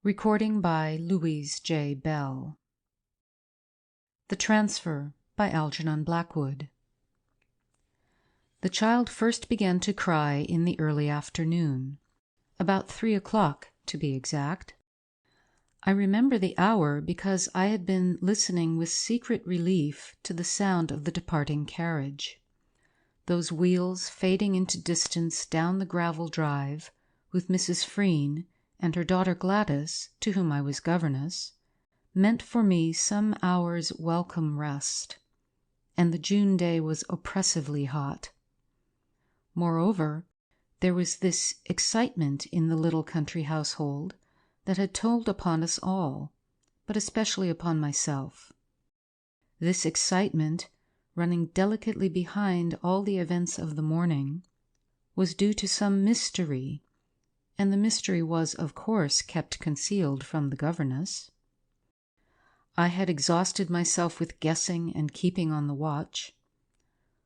Recording by Louise J. Bell. The Transfer by Algernon Blackwood. The child first began to cry in the early afternoon, about 3 o'clock to be exact. I remember the hour because I had been listening with secret relief to the sound of the departing carriage. Those wheels fading into distance down the gravel drive, with Mrs. Freen and her daughter Gladys, to whom I was governess, meant for me some hours' welcome rest, and the June day was oppressively hot. Moreover, there was this excitement in the little country household that had told upon us all, but especially upon myself. This excitement, running delicately behind all the events of the morning, was due to some mystery, and the mystery was, of course, kept concealed from the governess. I had exhausted myself with guessing and keeping on the watch,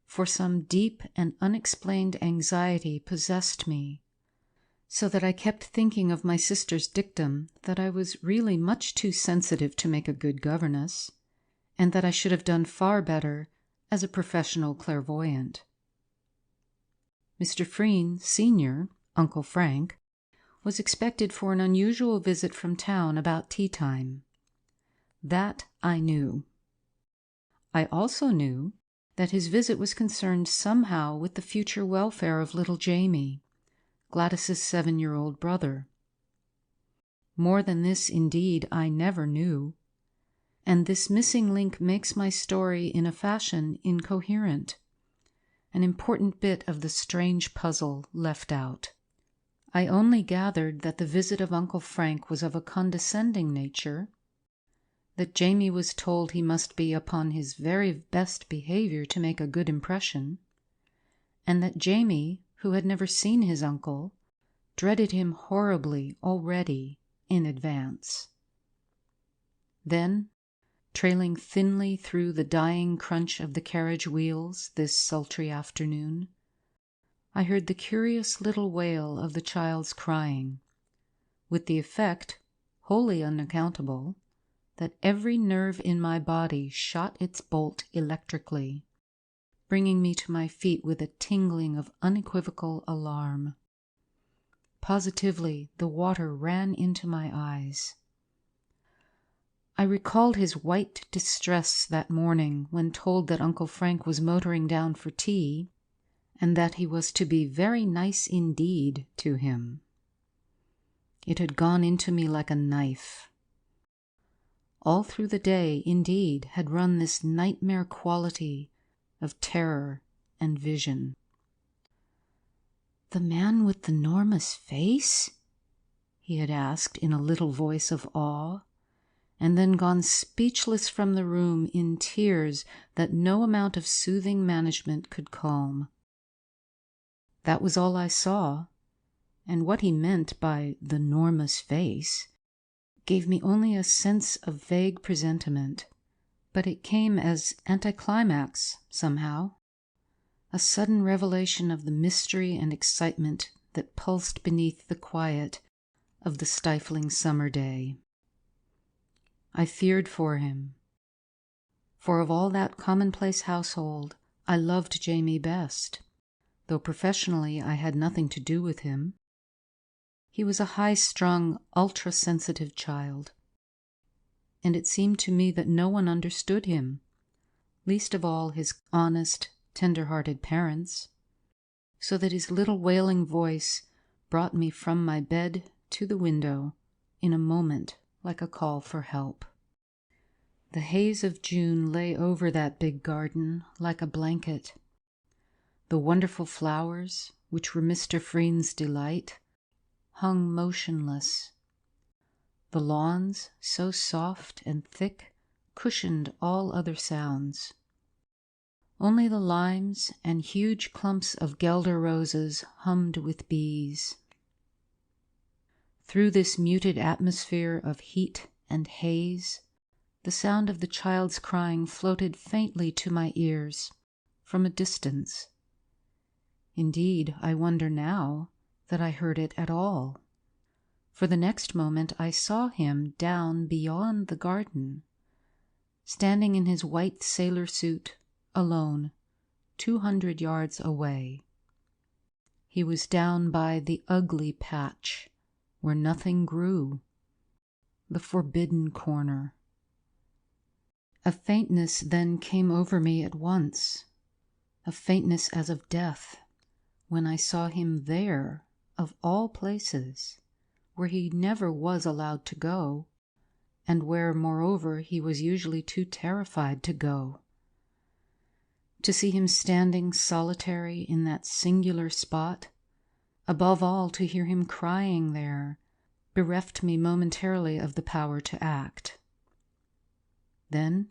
for some deep and unexplained anxiety possessed me, so that I kept thinking of my sister's dictum that I was really much too sensitive to make a good governess, and that I should have done far better as a professional clairvoyant. Mr. Freen, Sr., Uncle Frank, was expected for an unusual visit from town about tea-time. That I knew. I also knew that his visit was concerned somehow with the future welfare of little Jamie, Gladys's 7-year-old brother. More than this, indeed, I never knew, and this missing link makes my story in a fashion incoherent, an important bit of the strange puzzle left out. I only gathered that the visit of Uncle Frank was of a condescending nature, that Jamie was told he must be upon his very best behavior to make a good impression, and that Jamie, who had never seen his uncle, dreaded him horribly already in advance. Then, trailing thinly through the dying crunch of the carriage wheels this sultry afternoon, I heard the curious little wail of the child's crying, with the effect, wholly unaccountable, that every nerve in my body shot its bolt electrically, bringing me to my feet with a tingling of unequivocal alarm. Positively, the water ran into my eyes. I recalled his white distress that morning when told that Uncle Frank was motoring down for tea, and that he was to be very nice indeed to him. It had gone into me like a knife. All through the day, indeed, had run this nightmare quality of terror and vision. "The man with the 'normous face?" he had asked in a little voice of awe, and then gone speechless from the room in tears that no amount of soothing management could calm. That was all I saw, and what he meant by the 'normous face gave me only a sense of vague presentiment, but it came as anticlimax somehow, a sudden revelation of the mystery and excitement that pulsed beneath the quiet of the stifling summer day. I feared for him, for of all that commonplace household I loved Jamie best, though professionally I had nothing to do with him. He was a high-strung, ultra-sensitive child, and it seemed to me that no one understood him, least of all his honest, tender-hearted parents, so that his little wailing voice brought me from my bed to the window in a moment like a call for help. The haze of June lay over that big garden like a blanket. The wonderful flowers, which were Mr. Freen's delight, hung motionless. The lawns, so soft and thick, cushioned all other sounds. Only the limes and huge clumps of guelder roses hummed with bees. Through this muted atmosphere of heat and haze, the sound of the child's crying floated faintly to my ears from a distance. Indeed, I wonder now that I heard it at all. for the next moment I saw him down beyond the garden, standing in his white sailor suit, alone, 200 yards away. He was down by the ugly patch where nothing grew, the forbidden corner. A faintness then came over me at once, a faintness as of death, when I saw him there, of all places, where he never was allowed to go, and where, moreover, he was usually too terrified to go. To see him standing solitary in that singular spot, above all to hear him crying there, bereft me momentarily of the power to act. Then,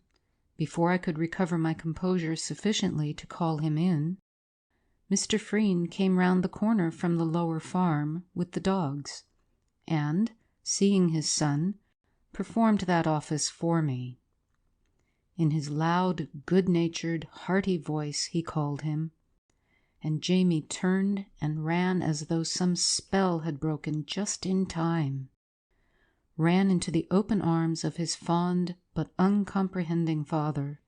before I could recover my composure sufficiently to call him in, Mr. Freen came round the corner from the lower farm with the dogs, and, seeing his son, performed that office for me. In his loud, good-natured, hearty voice he called him, and Jamie turned and ran as though some spell had broken just in time, ran into the open arms of his fond but uncomprehending father,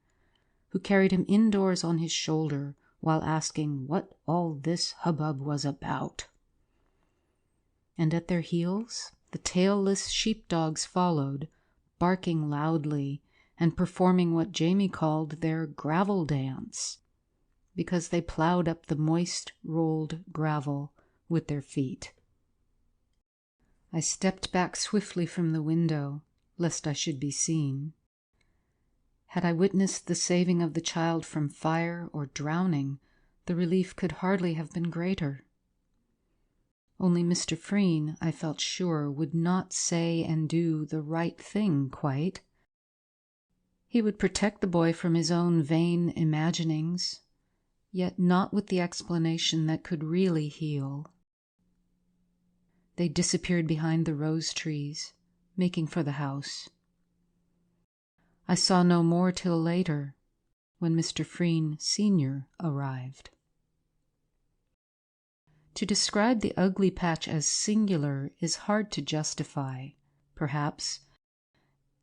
who carried him indoors on his shoulder while asking what all this hubbub was about. And at their heels the tailless sheepdogs followed, barking loudly and performing what Jamie called their gravel dance, because they ploughed up the moist, rolled gravel with their feet. I stepped back swiftly from the window, lest I should be seen. Had I witnessed the saving of the child from fire or drowning, the relief could hardly have been greater. Only Mr. Freen, I felt sure, would not say and do the right thing quite. He would protect the boy from his own vain imaginings, yet not with the explanation that could really heal. They disappeared behind the rose trees, making for the house. I saw no more till later, when Mr. Freen Sr. arrived. To describe the ugly patch as singular is hard to justify, perhaps,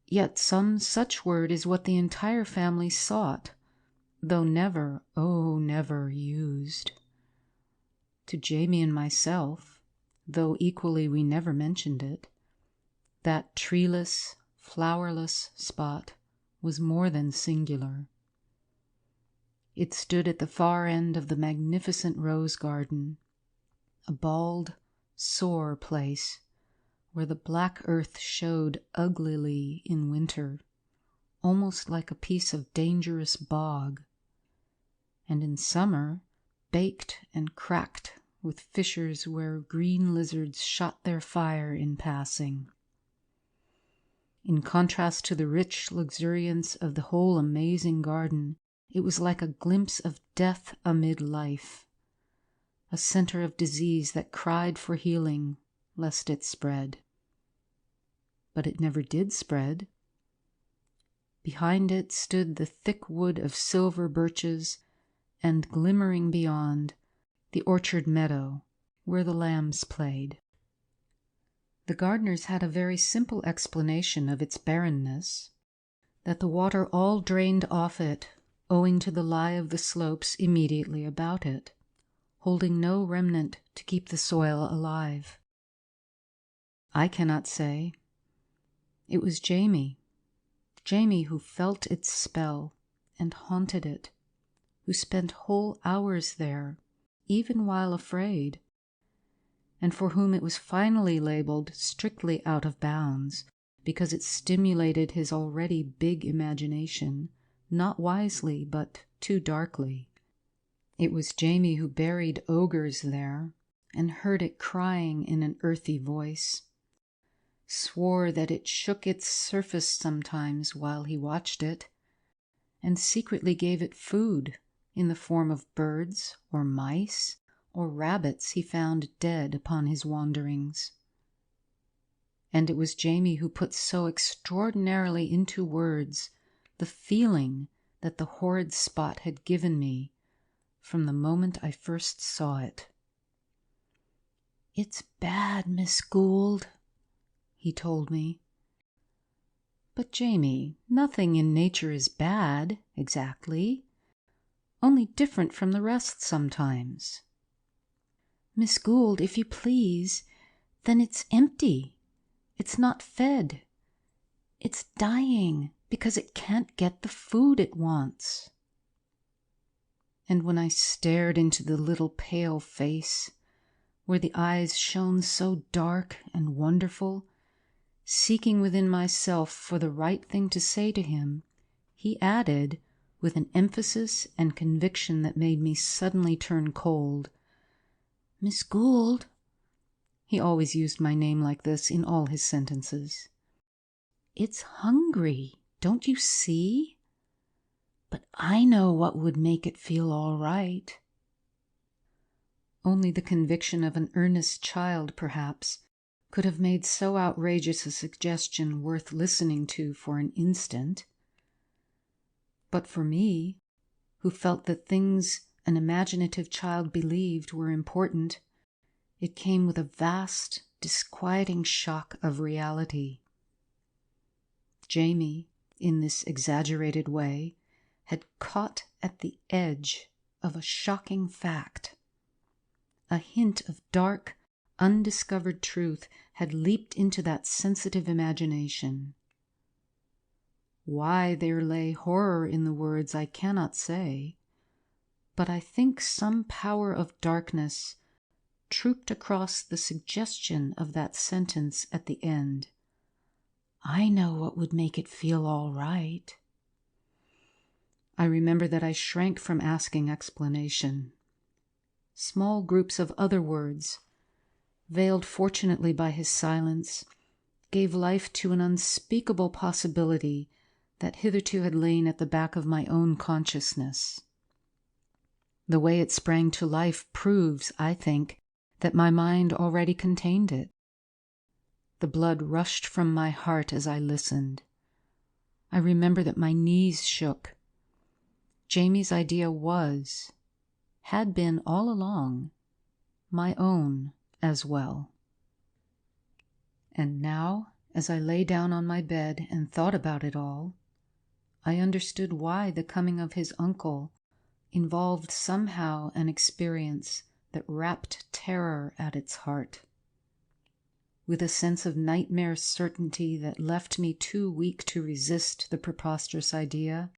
yet some such word is what the entire family sought, though never, oh, never used. To Jamie and myself, though equally we never mentioned it, that treeless, flowerless spot was more than singular. It stood at the far end of the magnificent rose garden, a bald, sore place where the black earth showed uglily in winter, almost like a piece of dangerous bog, and in summer baked and cracked with fissures where green lizards shot their fire in passing. In contrast to the rich luxuriance of the whole amazing garden, it was like a glimpse of death amid life, a center of disease that cried for healing lest it spread. But it never did spread. Behind it stood the thick wood of silver birches, and glimmering beyond, the orchard meadow where the lambs played. The gardeners had a very simple explanation of its barrenness, that the water all drained off it owing to the lie of the slopes immediately about it, holding no remnant to keep the soil alive. I cannot say. It was Jamie who felt its spell and haunted it, who spent whole hours there, even while afraid, and for whom it was finally labeled strictly out of bounds because it stimulated his already big imagination, not wisely but too darkly. It was Jamie who buried ogres there and heard it crying in an earthy voice, swore that it shook its surface sometimes while he watched it, and secretly gave it food in the form of birds or mice or rabbits he found dead upon his wanderings. And it was Jamie who put so extraordinarily into words the feeling that the horrid spot had given me from the moment I first saw it. "It's bad, Miss Gould," he told me. But Jamie, nothing in nature is bad, exactly. Only different from the rest sometimes. Miss Gould, if you please, then it's empty. It's not fed. It's dying because it can't get the food it wants. And when I stared into the little pale face, where the eyes shone so dark and wonderful, seeking within myself for the right thing to say to him, he added, with an emphasis and conviction that made me suddenly turn cold, "Miss Gould," he always used my name like this in all his sentences, "it's hungry, don't you see? But I know what would make it feel all right." Only the conviction of an earnest child, perhaps, could have made so outrageous a suggestion worth listening to for an instant. But for me, who felt that things an imaginative child believed were important, it came with a vast, disquieting shock of reality. Jamie, in this exaggerated way, had caught at the edge of a shocking fact. A hint of dark, undiscovered truth had leaped into that sensitive imagination. Why there lay horror in the words I cannot say, but I think some power of darkness trooped across the suggestion of that sentence at the end. I know what would make it feel all right. I remember that I shrank from asking explanation. Small groups of other words, veiled fortunately by his silence, gave life to an unspeakable possibility that hitherto had lain at the back of my own consciousness. The way it sprang to life proves, I think, that my mind already contained it. The blood rushed from my heart as I listened. I remember that my knees shook. Jamie's idea had been all along, my own as well. And now, as I lay down on my bed and thought about it all, I understood why the coming of his uncle involved somehow an experience that wrapped terror at its heart. With a sense of nightmare certainty that left me too weak to resist the preposterous idea,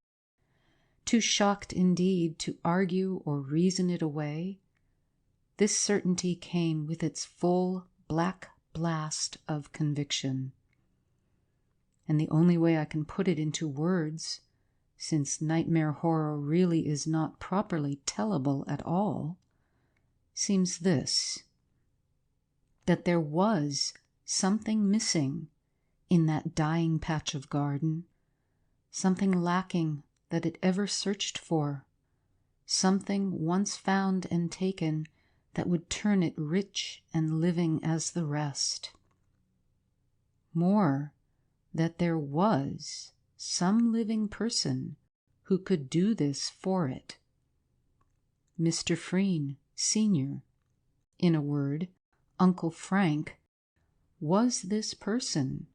too shocked indeed to argue or reason it away, this certainty came with its full black blast of conviction. And the only way I can put it into words, since nightmare horror really is not properly tellable at all, seems this: that there was something missing in that dying patch of garden, something lacking that it ever searched for, something once found and taken that would turn it rich and living as the rest. More, that there was some living person who could do this for it. Mr. Freen, Sr., in a word, Uncle Frank, was this person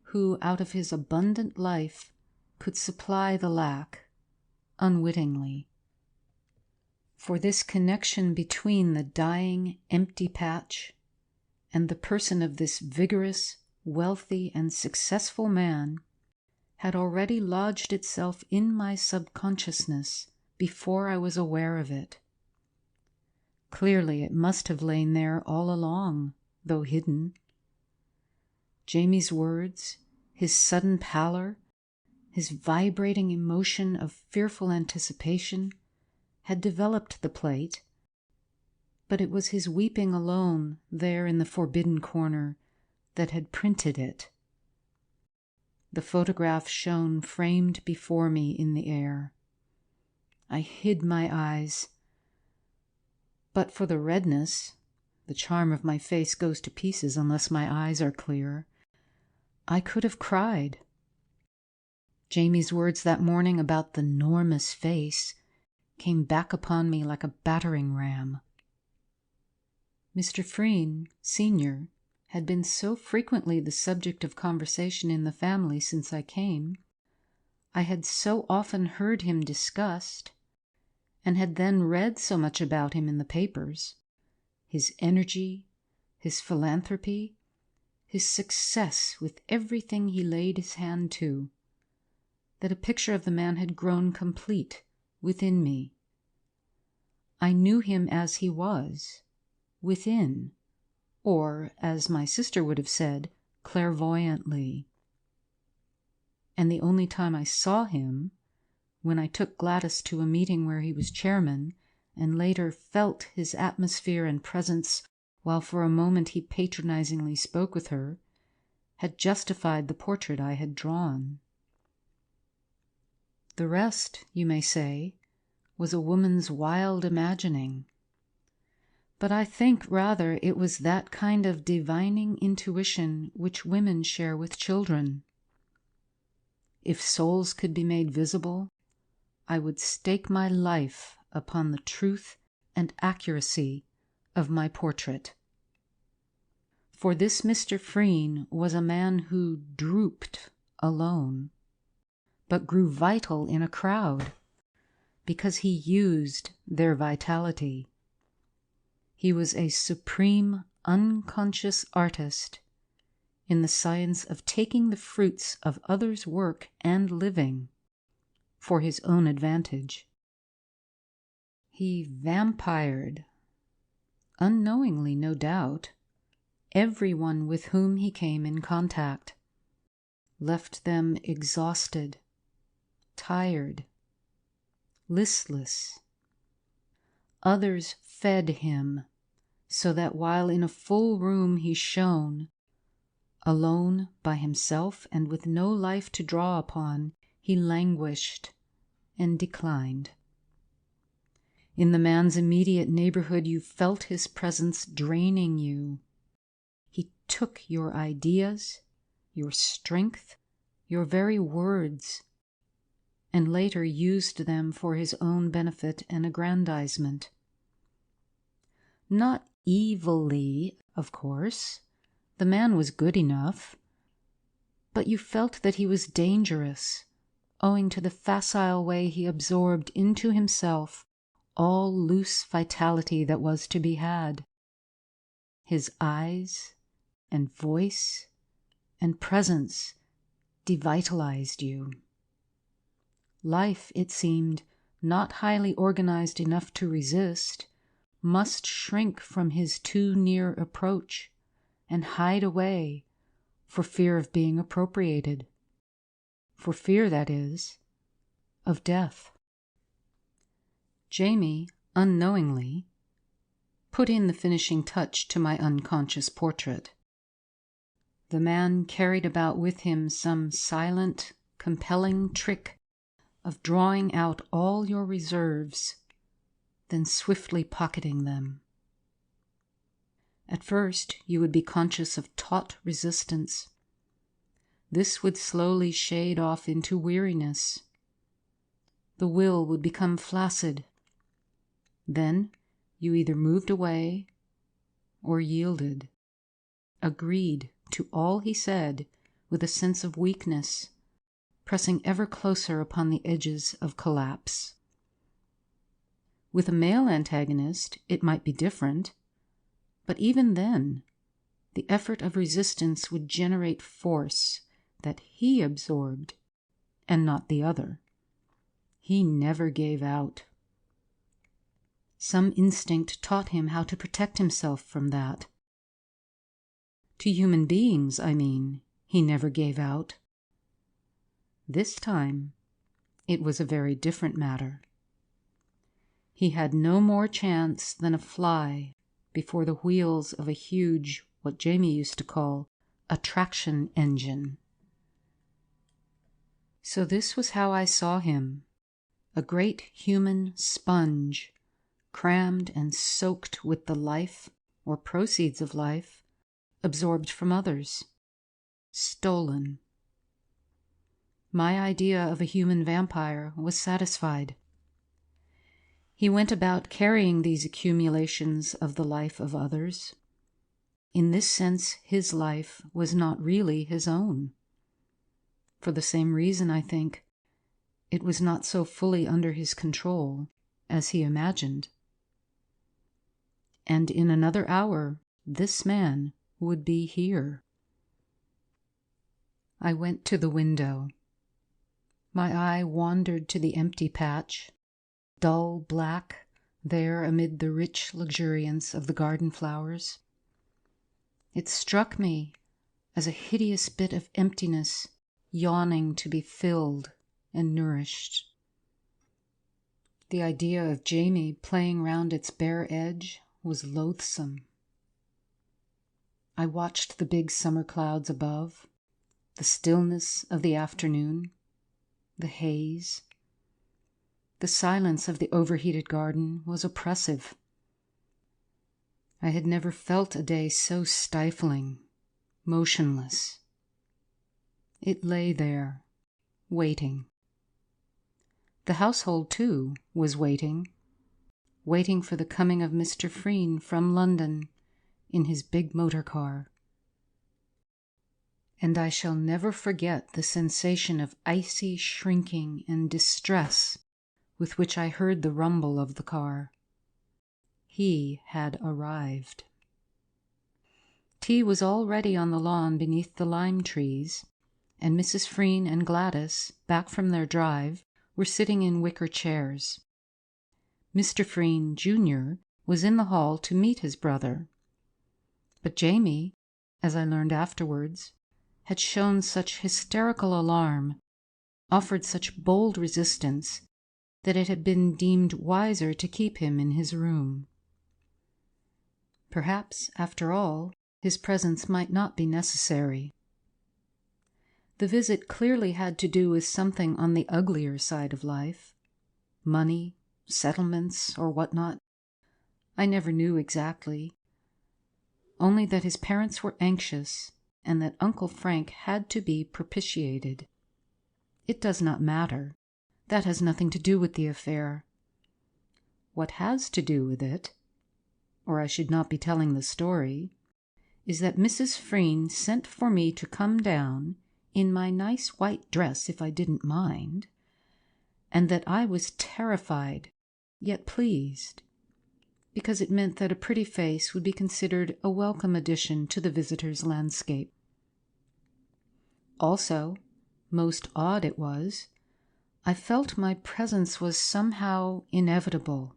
who, out of his abundant life, could supply the lack, unwittingly. For this connection between the dying, empty patch and the person of this vigorous, wealthy, and successful man had already lodged itself in my subconsciousness before I was aware of it. Clearly it must have lain there all along, though hidden. Jamie's words, his sudden pallor, his vibrating emotion of fearful anticipation, had developed the plate, but it was his weeping alone there in the forbidden corner that had printed it. The photograph shone framed before me in the air. I hid my eyes. But for the redness, the charm of my face goes to pieces unless my eyes are clear, I could have cried. Jamie's words that morning about the enormous face came back upon me like a battering ram. Mr. Freen, Sr., had been so frequently the subject of conversation in the family since I came, I had so often heard him discussed, and had then read so much about him in the papers, his energy, his philanthropy, his success with everything he laid his hand to, that a picture of the man had grown complete within me. I knew him as he was, within, or, as my sister would have said, clairvoyantly. And the only time I saw him, when I took Gladys to a meeting where he was chairman, and later felt his atmosphere and presence while for a moment he patronizingly spoke with her, had justified the portrait I had drawn. The rest, you may say, was a woman's wild imagining. But I think rather it was that kind of divining intuition which women share with children. If souls could be made visible, I would stake my life upon the truth and accuracy of my portrait. For this Mr. Freen was a man who drooped alone, but grew vital in a crowd, because he used their vitality. He was a supreme unconscious artist in the science of taking the fruits of others' work and living for his own advantage. He vampired, unknowingly no doubt, everyone with whom he came in contact, left them exhausted, tired, listless. Others fed him, so that while in a full room he shone, alone by himself and with no life to draw upon, he languished and declined. In the man's immediate neighborhood you felt his presence draining you. He took your ideas, your strength, your very words, and later used them for his own benefit and aggrandizement. Not evilly, of course. The man was good enough, but you felt that he was dangerous, owing to the facile way he absorbed into himself all loose vitality that was to be had. His eyes and voice and presence devitalized you. Life, it seemed, not highly organized enough to resist, must shrink from his too near approach and hide away for fear of being appropriated. For fear, that is, of death. Jamie, unknowingly, put in the finishing touch to my unconscious portrait. The man carried about with him some silent, compelling trick of drawing out all your reserves, then swiftly pocketing them. At first you would be conscious of taut resistance. This would slowly shade off into weariness. The will would become flaccid. Then you either moved away or yielded, agreed to all he said with a sense of weakness, pressing ever closer upon the edges of collapse. With a male antagonist, it might be different, but even then, the effort of resistance would generate force that he absorbed, and not the other. He never gave out. Some instinct taught him how to protect himself from that. To human beings, I mean, he never gave out. This time, it was a very different matter. He had no more chance than a fly before the wheels of a huge, what Jamie used to call, a traction engine. So this was how I saw him, a great human sponge, crammed and soaked with the life, or proceeds of life, absorbed from others, stolen. My idea of a human vampire was satisfied. He went about carrying these accumulations of the life of others, In this sense, his life was not really his own. For the same reason, I think, it was not so fully under his control as he imagined. And in another hour, this man would be here. I went to the window. My eye wandered to the empty patch, dull black there amid the rich luxuriance of the garden flowers. It struck me as a hideous bit of emptiness yawning to be filled and nourished. The idea of Jamie playing round its bare edge was loathsome. I watched the big summer clouds above, the stillness of the afternoon, the haze. The silence of the overheated garden was oppressive. I had never felt a day so stifling, motionless. It lay there, waiting. The household, too, was waiting for the coming of Mr. Freen from London in his big motor car. And I shall never forget the sensation of icy shrinking and distress with which I heard the rumble of the car. He had arrived. Tea was already on the lawn beneath the lime trees, and Mrs. Freen and Gladys, back from their drive, were sitting in wicker chairs. Mr. Freen, Jr., was in the hall to meet his brother. But Jamie, as I learned afterwards, had shown such hysterical alarm, offered such bold resistance, that it had been deemed wiser to keep him in his room. Perhaps, after all, his presence might not be necessary. The visit clearly had to do with something on the uglier side of life. Money, settlements, or what not. I never knew exactly. Only that his parents were anxious, and that Uncle Frank had to be propitiated. It does not matter. That has nothing to do with the affair. What has to do with it, or I should not be telling the story, is that Mrs. Freen sent for me to come down in my nice white dress, if I didn't mind, and that I was terrified, yet pleased, because it meant that a pretty face would be considered a welcome addition to the visitor's landscape. Also, most odd it was, I felt my presence was somehow inevitable,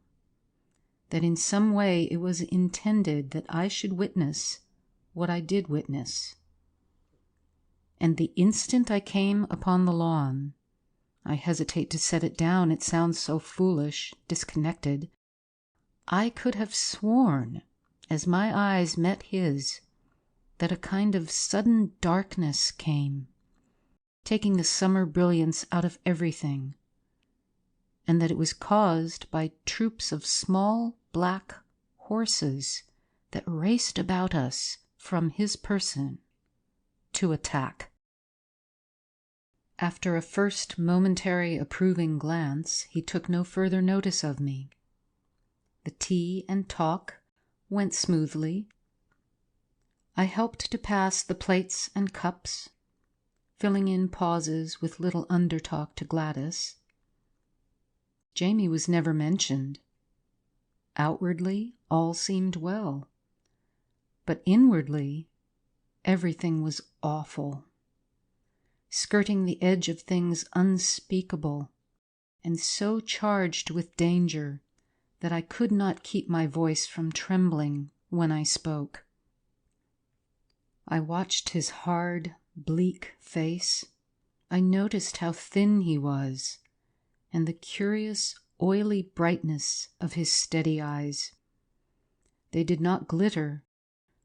that in some way it was intended that I should witness what I did witness. And the instant I came upon the lawn, I hesitate to set it down, it sounds so foolish, disconnected, I could have sworn, as my eyes met his, that a kind of sudden darkness came, taking the summer brilliance out of everything, and that it was caused by troops of small black horses that raced about us from his person to attack. After a first momentary approving glance, he took no further notice of me. The tea and talk went smoothly. I helped to pass the plates and cups, filling in pauses with little undertalk to Gladys. Jamie was never mentioned. Outwardly, all seemed well, but inwardly, everything was awful, skirting the edge of things unspeakable, and so charged with danger that I could not keep my voice from trembling when I spoke. I watched his hard, bleak face. I noticed how thin he was, and the curious, oily brightness of his steady eyes. They did not glitter,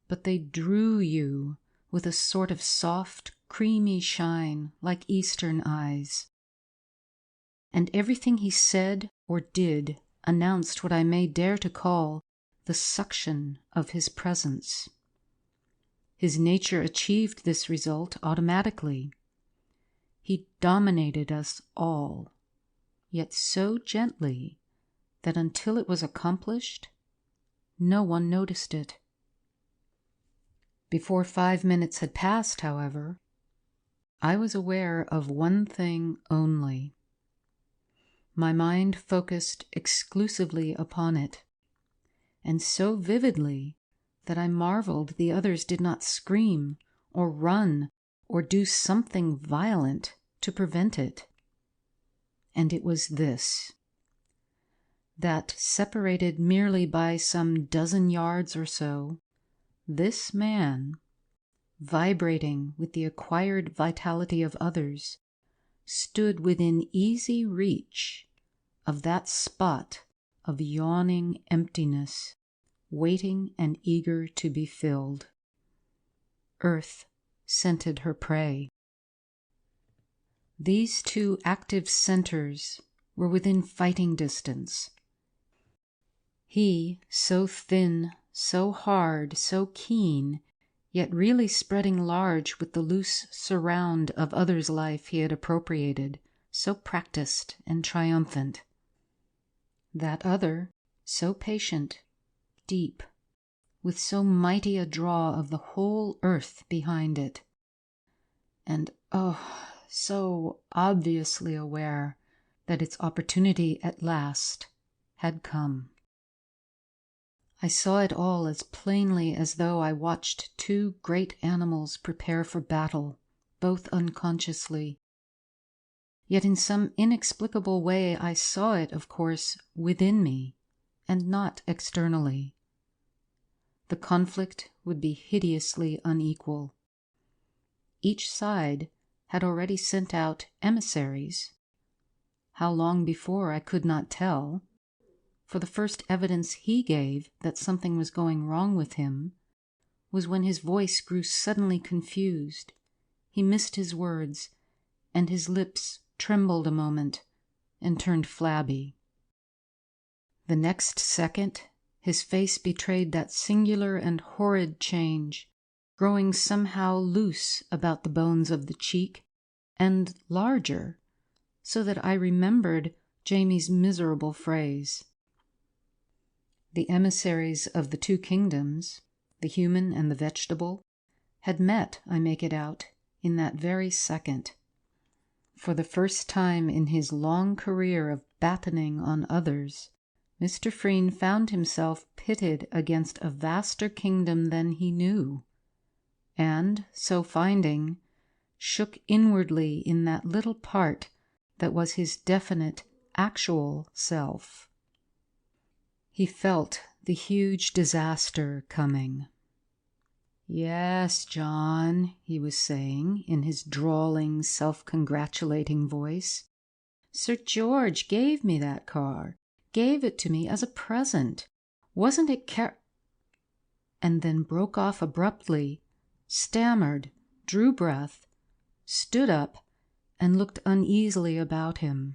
but they drew you with a sort of soft, creamy shine like Eastern eyes. And everything he said or did announced what I may dare to call the suction of his presence. His nature achieved this result automatically. He dominated us all, yet so gently that until it was accomplished, no one noticed it. Before 5 minutes had passed, however, I was aware of one thing only. My mind focused exclusively upon it, and so vividly that I marveled the others did not scream or run or do something violent to prevent it. And it was this: that, separated merely by some dozen yards or so, this man, vibrating with the acquired vitality of others, stood within easy reach of that spot of yawning emptiness, waiting and eager to be filled. Earth scented her prey. These two active centers were within fighting distance. He, so thin, so hard, so keen, yet really spreading large with the loose surround of others' life he had appropriated, so practiced and triumphant. That other, so patient, deep, with so mighty a draw of the whole earth behind it, and so obviously aware that its opportunity at last had come. I saw it all as plainly as though I watched two great animals prepare for battle, both unconsciously. Yet in some inexplicable way I saw it, of course, within me, and not externally. The conflict would be hideously unequal. Each side had already sent out emissaries. How long before I could not tell, for the first evidence he gave that something was going wrong with him was when his voice grew suddenly confused. He missed his words, and his lips trembled a moment and turned flabby. The next second his face betrayed that singular and horrid change, growing somehow loose about the bones of the cheek, and larger, so that I remembered Jamie's miserable phrase. The emissaries of the two kingdoms, the human and the vegetable, had met, I make it out, in that very second. For the first time in his long career of battening on others, Mr. Freen found himself pitted against a vaster kingdom than he knew, and, so finding, shook inwardly in that little part that was his definite, actual self. He felt the huge disaster coming. "Yes, John," he was saying in his drawling, self-congratulating voice, "Sir George gave me that car, gave it to me as a present. Wasn't it and then broke off abruptly, stammered, drew breath, stood up, and looked uneasily about him.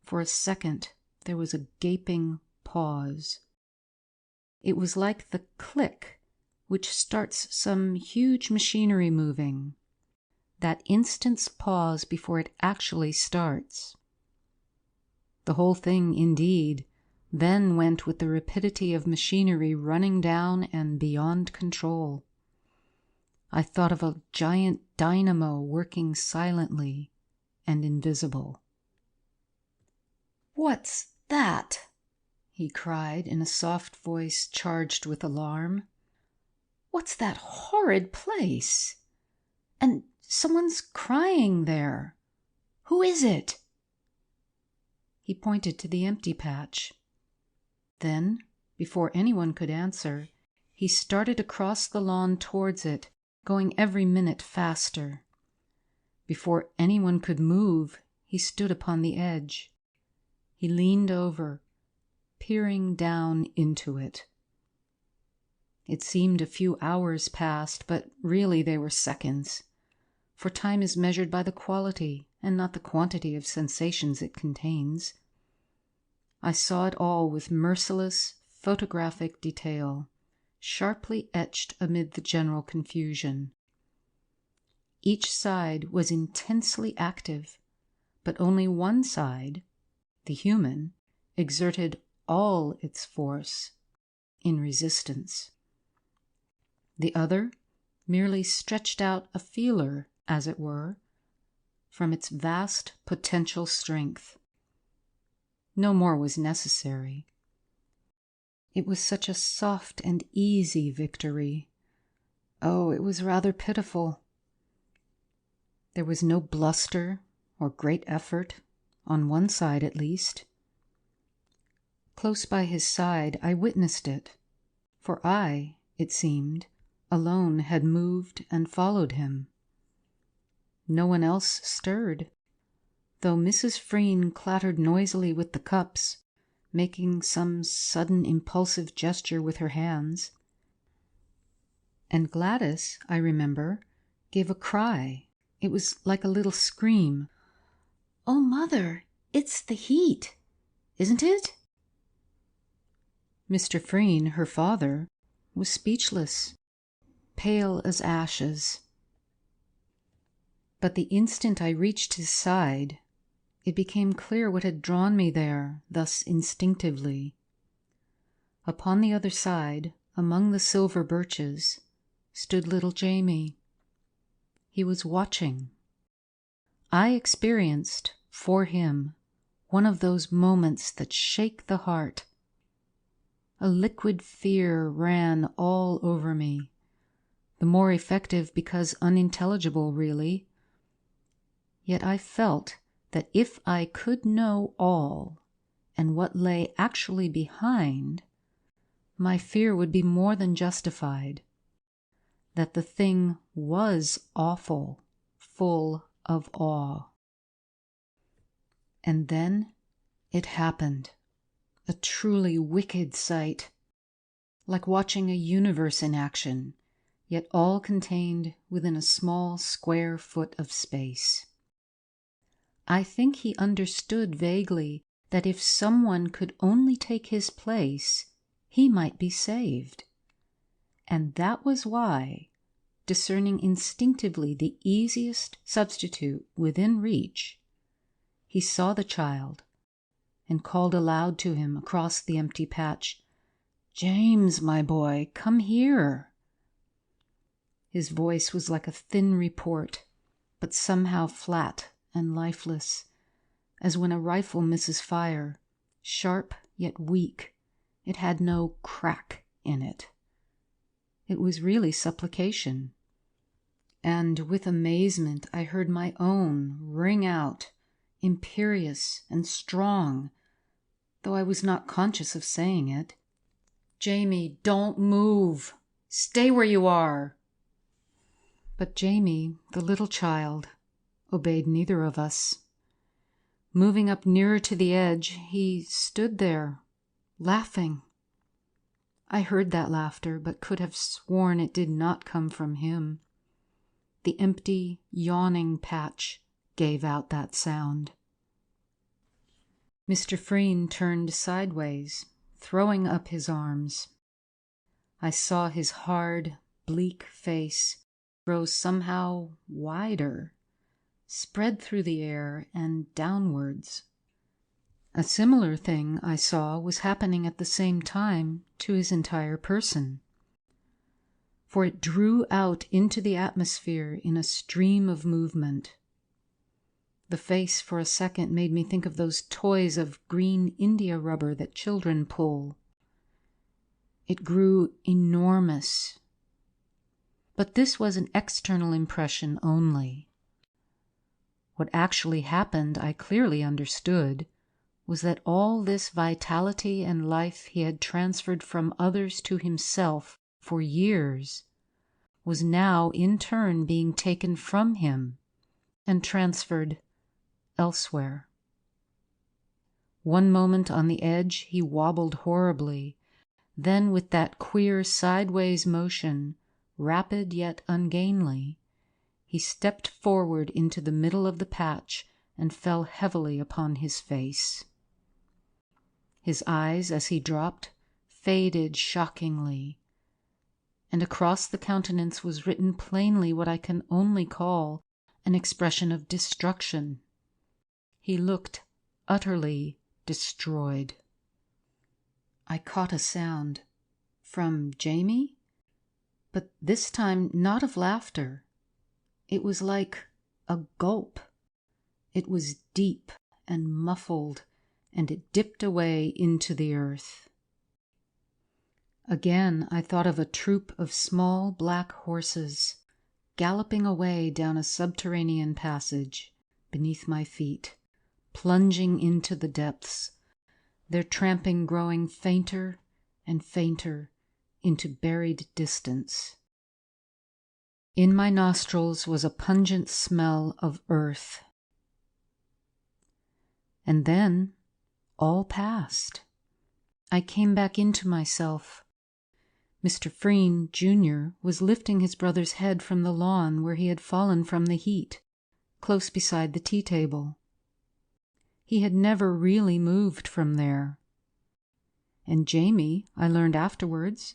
For a second there was a gaping pause. It was like the click which starts some huge machinery moving, that instant's pause before it actually starts. The whole thing, indeed, then went with the rapidity of machinery running down and beyond control. I thought of a giant dynamo working silently and invisible. "What's that?" he cried in a soft voice charged with alarm. "What's that horrid place? And someone's crying there. Who is it?" He pointed to the empty patch. Then, before anyone could answer, he started across the lawn towards it, going every minute faster. Before anyone could move, he stood upon the edge. He leaned over, peering down into it. It seemed a few hours passed, but really they were seconds, for time is measured by the quality and not the quantity of sensations it contains. I saw it all with merciless, photographic detail, sharply etched amid the general confusion. Each side was intensely active, but only one side, the human, exerted all its force in resistance. The other merely stretched out a feeler, as it were, from its vast potential strength. No more was necessary. It was such a soft and easy victory. Oh, it was rather pitiful. There was no bluster or great effort, on one side at least. Close by his side I witnessed it, for I, it seemed, alone had moved and followed him. No one else stirred, though Mrs. Freen clattered noisily with the cups, making some sudden impulsive gesture with her hands. And Gladys, I remember, gave a cry. It was like a little scream. "Oh, Mother, it's the heat, isn't it?" Mr. Freen, her father, was speechless, pale as ashes. But the instant I reached his side, it became clear what had drawn me there thus instinctively. Upon the other side, among the silver birches, stood little Jamie. He was watching. I experienced, for him, one of those moments that shake the heart. A liquid fear ran all over me, the more effective because unintelligible, really. Yet I felt that if I could know all, and what lay actually behind, my fear would be more than justified. That the thing was awful, full of awe. And then it happened. A truly wicked sight, like watching a universe in action, yet all contained within a small square foot of space. I think he understood vaguely that if someone could only take his place, he might be saved. And that was why, discerning instinctively the easiest substitute within reach, he saw the child and called aloud to him across the empty patch, "James, my boy, come here." His voice was like a thin report, but somehow flat and lifeless, as when a rifle misses fire, sharp yet weak. It had no crack in it. It was really supplication. And with amazement I heard my own ring out, imperious and strong, though I was not conscious of saying it. "Jamie, don't move. Stay where you are." But Jamie, the little child, obeyed neither of us. Moving up nearer to the edge, he stood there, laughing. I heard that laughter, but could have sworn it did not come from him. The empty, yawning patch gave out that sound. Mr. Freen turned sideways, throwing up his arms. I saw his hard, bleak face grow somehow wider, spread through the air and downwards. A similar thing, I saw, was happening at the same time to his entire person, for it drew out into the atmosphere in a stream of movement. The face for a second made me think of those toys of green India rubber that children pull. It grew enormous. But this was an external impression only. What actually happened, I clearly understood, was that all this vitality and life he had transferred from others to himself for years was now in turn being taken from him and transferred elsewhere. One moment on the edge he wobbled horribly, then with that queer sideways motion, rapid yet ungainly, he stepped forward into the middle of the patch and fell heavily upon his face. His eyes, as he dropped, faded shockingly, and across the countenance was written plainly what I can only call an expression of destruction. He looked utterly destroyed. I caught a sound. From Jamie? but this time not of laughter. It was like a gulp. It was deep and muffled, and it dipped away into the earth. Again I thought of a troop of small black horses galloping away down a subterranean passage beneath my feet, plunging into the depths, their tramping growing fainter and fainter into buried distance. In my nostrils was a pungent smell of earth. And then all passed. I came back into myself. Mr. Freen, Jr., was lifting his brother's head from the lawn where he had fallen from the heat, close beside the tea-table. He had never really moved from there. And Jamie, I learned afterwards,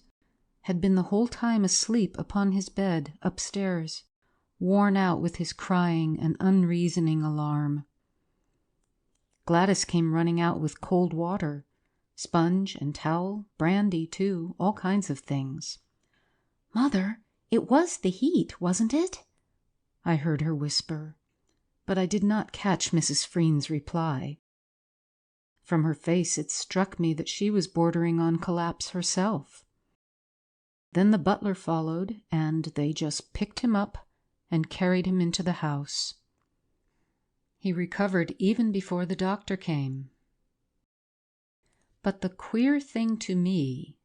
had been the whole time asleep upon his bed upstairs, worn out with his crying and unreasoning alarm. Gladys came running out with cold water, sponge and towel, brandy too, all kinds of things. "Mother, it was the heat, wasn't it?" I heard her whisper, but I did not catch Mrs. Freen's reply. From her face it struck me that she was bordering on collapse herself. Then the butler followed, and they just picked him up and carried him into the house. He recovered even before the doctor came. But the queer thing to me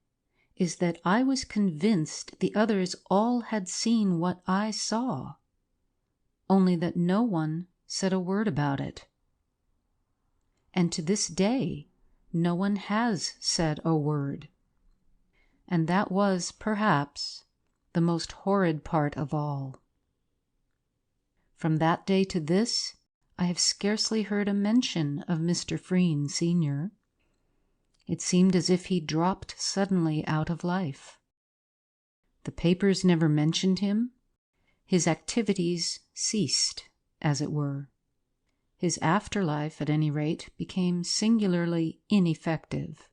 is that I was convinced the others all had seen what I saw, only that no one said a word about it. And to this day, no one has said a word. And that was, perhaps, the most horrid part of all. From that day to this, I have scarcely heard a mention of Mr. Freen, Sr. It seemed as if he dropped suddenly out of life. The papers never mentioned him. His activities ceased, as it were. His afterlife, at any rate, became singularly ineffective.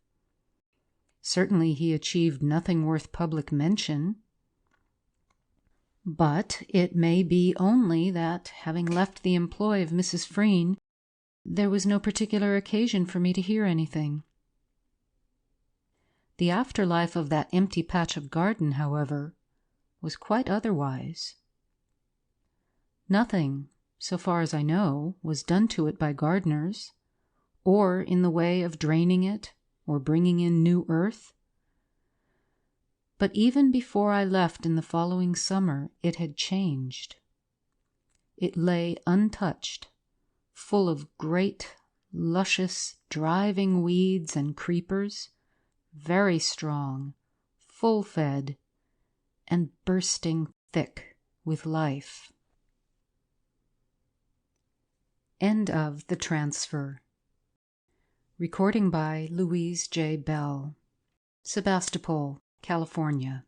Certainly he achieved nothing worth public mention. But it may be only that, having left the employ of Mrs. Freen, there was no particular occasion for me to hear anything. The afterlife of that empty patch of garden, however, was quite otherwise. Nothing, so far as I know, was done to it by gardeners, or in the way of draining it or bringing in new earth. But even before I left in the following summer, it had changed. It lay untouched, full of great, luscious, driving weeds and creepers, very strong, full-fed, and bursting thick with life. End of The Transfer. Recording by Louise J. Bell. Sebastopol, California.